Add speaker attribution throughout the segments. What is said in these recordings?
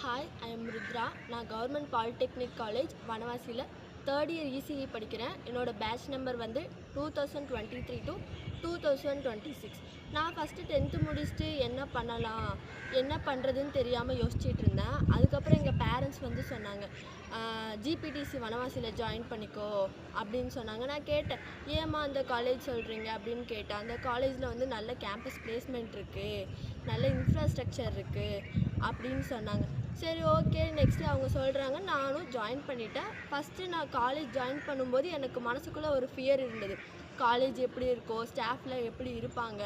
Speaker 1: Hi, I am Rudra. நான் government polytechnic college வனவாசியில் third year ECE படிக்கிறேன். என்னோடய பேட்ச் நம்பர் வந்து 2023 to 2026. நான் ஃபஸ்ட்டு 10th முடிச்சுட்டு என்ன பண்ணுறதுன்னு தெரியாமல் யோசிச்சுட்டு இருந்தேன். அதுக்கப்புறம் எங்கள் பேரண்ட்ஸ் வந்து சொன்னாங்க, ஜிபிடிசி வனவாசியில் ஜாயின் பண்ணிக்கோ அப்படின்னு சொன்னாங்க. நான் கேட்டேன், ஏம்மா அந்த காலேஜ் சொல்கிறீங்க அப்படின்னு கேட்டேன். அந்த காலேஜில் வந்து நல்ல கேம்பஸ் பிளேஸ்மெண்ட் இருக்குது, நல்ல இன்ஃப்ராஸ்ட்ரக்சர் இருக்குது அப்படின்னு சொன்னாங்க. சரி, ஓகே, நெக்ஸ்ட்டு அவங்க சொல்கிறாங்க, நானும் ஜாயின் பண்ணிட்டேன். ஃபஸ்ட்டு நான் காலேஜ் ஜாயின் பண்ணும்போது எனக்கு மனசுக்குள்ளே ஒரு ஃபியர் இருந்தது. காலேஜ் எப்படி இருக்கும், ஸ்டாஃபில் எப்படி இருப்பாங்க,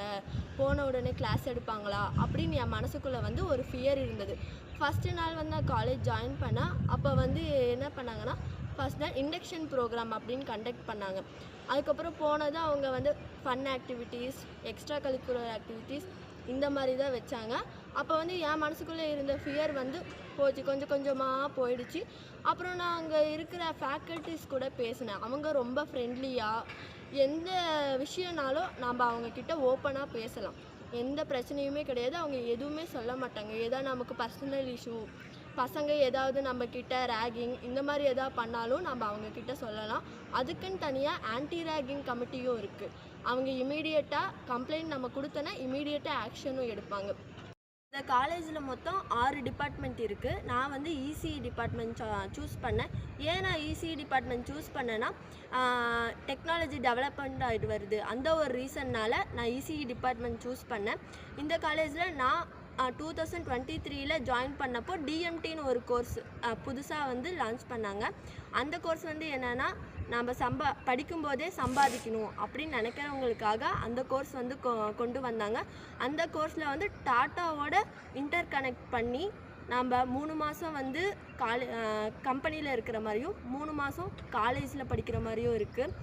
Speaker 1: போன உடனே கிளாஸ் எடுப்பாங்களா அப்படின்னு என் மனசுக்குள்ளே வந்து ஒரு ஃபியர் இருந்தது. ஃபஸ்ட்டு நாள் வந்து நான் காலேஜ் ஜாயின் பண்ணேன். அப்போ வந்து என்ன பண்ணாங்கன்னா, ஃபஸ்ட் தான் இண்டக்ஷன் ப்ரோக்ராம் அப்படின்னு கண்டக்ட் பண்ணாங்க. அதுக்கப்புறம் போனது அவங்க வந்து fun activities, extra curricular activities இந்த மாதிரி தான் வச்சாங்க. அப்போ வந்து என் மனசுக்குள்ளே இருந்த ஃபியர் வந்து போச்சு, கொஞ்சம் கொஞ்சமாக போயிடுச்சு. அப்புறம் நான் அங்கே இருக்கிற ஃபேக்கல்ட்டிஸ் கூட பேசினேன். அவங்க ரொம்ப ஃப்ரெண்ட்லியாக, எந்த விஷயம்னாலும் நம்ம அவங்கக்கிட்ட ஓப்பனாக பேசலாம், எந்த பிரச்சனையுமே கிடையாது. அவங்க எதுவுமே சொல்ல மாட்டாங்க. ஏதாவது நமக்கு பர்சனல் இஷ்யூ, பசங்க ஏதாவது நம்மக்கிட்ட ரேகிங் இந்த மாதிரி எதாவது பண்ணாலும் நம்ம அவங்கக்கிட்ட சொல்லலாம். அதுக்குன்னு தனியாக ஆன்டி ரேகிங் கமிட்டியும் இருக்குது. அவங்க இமீடியட்டாக கம்ப்ளைண்ட் நம்ம கொடுத்தோன்னா இமீடியட்டாக ஆக்ஷனும் எடுப்பாங்க. இந்த காலேஜில் மொத்தம் 6 டிபார்ட்மெண்ட் இருக்குது. நான் வந்து இசிஇ டிபார்ட்மெண்ட் சூஸ் பண்ணேன். ஏன் நான் இசிஇ டிபார்ட்மெண்ட் சூஸ் பண்ணேன்னா, டெக்னாலஜி டெவலப்மெண்ட் ஆகிட்டு வருது, அந்த ஒரு ரீசன்னால் நான் இசிஇ டிபார்ட்மெண்ட் சூஸ் பண்ணேன். இந்த காலேஜில் நான் 2023 ஜாயின் பண்ணப்போ டிஎம்டின்னு ஒரு கோர்ஸ் புதுசாக வந்து லான்ச் பண்ணாங்க. அந்த கோர்ஸ் வந்து என்னென்னா, நம்ம படிக்கும்போதே சம்பாதிக்கணும் அப்படின்னு நினைக்கிறவங்களுக்காக அந்த கோர்ஸ் வந்து கொண்டு வந்தாங்க. அந்த கோர்ஸில் வந்து டாட்டாவோட இன்டர் கனெக்ட் பண்ணி நம்ம 3 மாதம் வந்து கம்பெனியில் இருக்கிற மாதிரியும் 3 மாதம் காலேஜில் படிக்கிற மாதிரியும் இருக்குது.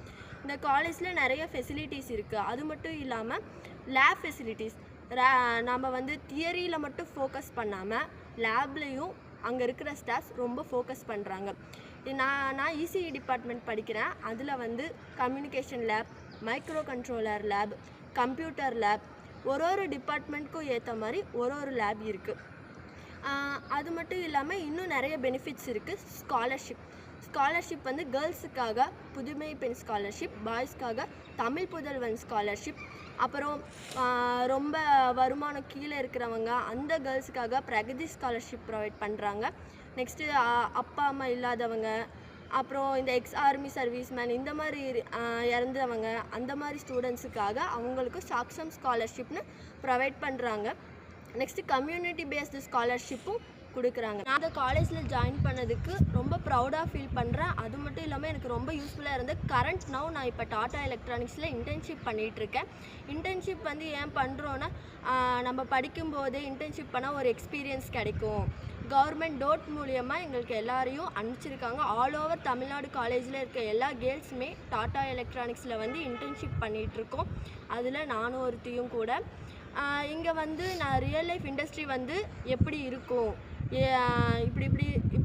Speaker 1: இந்த காலேஜில் நிறைய ஃபெசிலிட்டிஸ் இருக்குது. அது மட்டும் இல்லாமல் லேப் ஃபெசிலிட்டிஸ், நம்ம வந்து தியரியில் மட்டும் ஃபோக்கஸ் பண்ணாமல் லேப்லேயும் அங்கே இருக்கிற ஸ்டாஃப்ஸ் ரொம்ப ஃபோக்கஸ் பண்ணுறாங்க. நான் இசிஇ டிபார்ட்மெண்ட் படிக்கிறேன். அதில் வந்து communication lab, micro controller lab, computer lab, ஒரு டிபார்ட்மெண்ட்க்கும் ஏற்ற மாதிரி ஒரு லேப் இருக்குது. அது மட்டும் இல்லாமல் இன்னும் நிறைய பெனிஃபிட்ஸ் இருக்குது. ஸ்காலர்ஷிப் வந்து கேர்ள்ஸுக்காக புதுமை பெண் ஸ்காலர்ஷிப், பாய்ஸ்க்காக தமிழ் புதல்வன் ஸ்காலர்ஷிப், அப்புறம் ரொம்ப வருமானம் கீழே இருக்கிறவங்க அந்த கேர்ள்ஸுக்காக பிரகதி ஸ்காலர்ஷிப் ப்ரொவைட் பண்ணுறாங்க. நெக்ஸ்ட்டு அப்பா அம்மா இல்லாதவங்க, அப்புறம் இந்த எக்ஸ்-ஆர்மி சர்வீஸ்மேன் இந்த மாதிரி இறந்தவங்க, அந்த மாதிரி ஸ்டூடெண்ட்ஸுக்காக அவங்களுக்கு சாக்ஷம் ஸ்காலர்ஷிப்னு ப்ரொவைட் பண்ணுறாங்க. நெக்ஸ்ட்டு கம்யூனிட்டி பேஸ்டு ஸ்காலர்ஷிப்பும் கொடுக்குறாங்க. நான் அந்த காலேஜில் ஜாயின் பண்ணதுக்கு ரொம்ப ப்ரௌடாக ஃபீல் பண்ணுறேன். அது மட்டும் இல்லாமல் எனக்கு ரொம்ப யூஸ்ஃபுல்லாக இருந்தது. நான் இப்போ டாடா எலக்ட்ரானிக்ஸில் இன்டர்ன்ஷிப் பண்ணிகிட்ருக்கேன். இன்டர்ன்ஷிப் வந்து ஏன் பண்ணுறோன்னா, நம்ம படிக்கும்போதே இன்டர்ன்ஷிப் பண்ணால் ஒரு எக்ஸ்பீரியன்ஸ் கிடைக்கும். கவர்மெண்ட் டோட் மூலியமாக எங்களுக்கு எல்லாரையும் அனுப்பிச்சிருக்காங்க. ஆல் ஓவர் தமிழ்நாடு காலேஜில் இருக்க எல்லா கேர்ள்ஸுமே டாடா எலக்ட்ரானிக்ஸில் வந்து இன்டர்ன்ஷிப் பண்ணிகிட்ருக்கோம். அதில் நானும் ஒருத்தியும் கூட. இங்கே வந்து நான் ரியல் லைஃப் இண்டஸ்ட்ரி வந்து எப்படி இருக்கும்,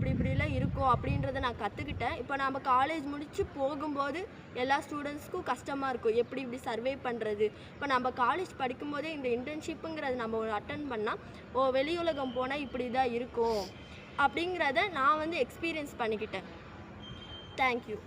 Speaker 1: இப்படிலாம் இருக்கும் அப்படின்றத நான் கற்றுக்கிட்டேன். இப்போ நம்ம காலேஜ் முடித்து போகும்போது எல்லா ஸ்டூடெண்ட்ஸ்க்கும் கஷ்டமாக இருக்கும், இப்படி சர்வே பண்ணுறது. இப்போ நம்ம காலேஜ் படிக்கும்போதே இந்த இன்டர்ன்ஷிப்புங்கிறது நம்ம அட்டன் பண்ணால், வெளி உலகம் போனால் இப்படி தான் இருக்கும் அப்படிங்கிறத நான் வந்து எக்ஸ்பீரியன்ஸ் பண்ணிக்கிட்டேன். தேங்க்யூ.